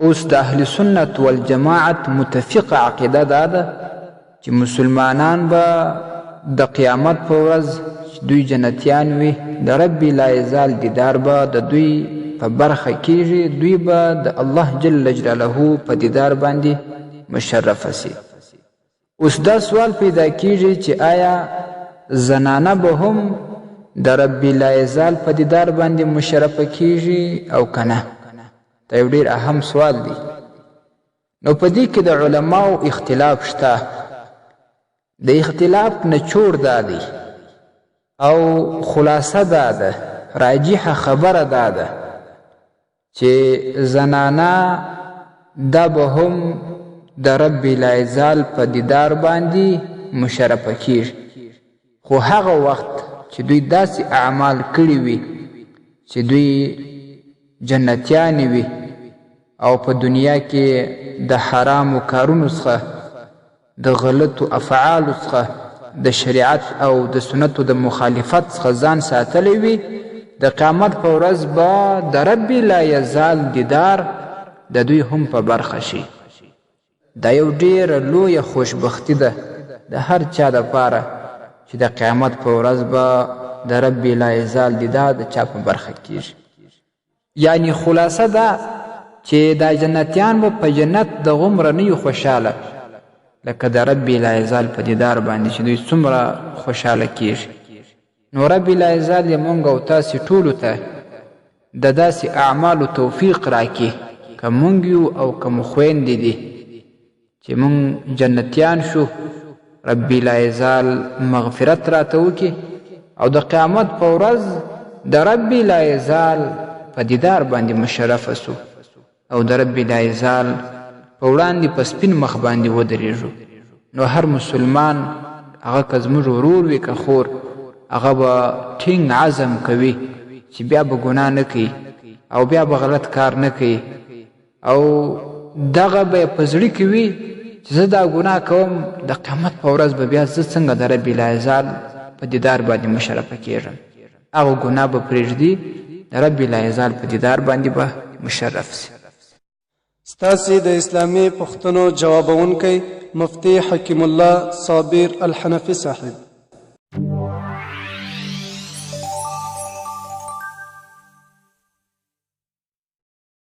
اوس د اهل سنت والجماعت متفق عقیده دا ده چې مسلمانان به د قیامت په ورځ چې دوی جنتیان وي د رب لا یزال دیدار به د دوی په برخه کیږي. دوی به د الله جل جلاله په دیدار باندې مشرفه سي. اوس دا سوال پیدا کیږي چې آیا زنانه به هم د رب لا یزال په دیدار باندې مشرفه کیږي او کنه؟ دا یو ډیر اهم سوال دی. نو په دې کې د علماو اختلاف شته. د اختلاف نچوړ دا دی او خلاصه دا ده، راجحه خبره دا ده چې زنانه دا به هم د رب لا یزال په دیدار باندې مشرفه کیږي، خو هغه وخت چې دوی داسې اعمال کړي وي چې دوی جنتیان وي او په دنیا کې د حرامو کارونو څخه، د غلطو افعالو څخه، د شریعت او د سنتو د مخالفت څخه ځان ساتلی وي، د قیامت په ورځ به د رب لا یزال دیدار د دوی هم په برخه شي. دا یو ډیره لویه خوشبختي ده د هر چا دپاره چې د قیامت په ورځ به د رب لا یزال دیدار د چا په برخه کیږي. یعنی خلاصه ده چې دا جنتیان به په جنت د غومره نه یو خوشحاله لکه د رب لا یزال په دیدار باندې چې دوی څومره خوشحاله کیږي. نو رب لا یزال یې مونږ او تاسې ټولو ته د داسې اعمالو توفیق راکړي که مونږ یو او که مو خویندې دي چې مونږ جنتیان شو، رب لا یزال مغفرت راته وکړي او د قیامت په ورځ د رب لا یزال په دیدار باندې مشرفه سو او د رب لا یزال په وړاندې په سپین مخ باندې ودرېږو. نو هر مسلمان هغه که زموږ ورور وي که خور، هغه به ټینګ عزم کوي چې بیا به ګناه نه کوي او بیا به غلط کار نه کوي او دغه به په زړه کې وي چې زه دا ګناه کوم، د قیامت په ورځ به بیا زه څنګه د رب لا یزال په دیدار باندې مشرفه کیږم. هغه ګناه به پرېږدي، د رب لا یزال په دیدار باندې به مشرف سي. ستاسې د اسلامي پوښتنو جوابونکی مفتی حکیم الله صابر الحنفي صاحب.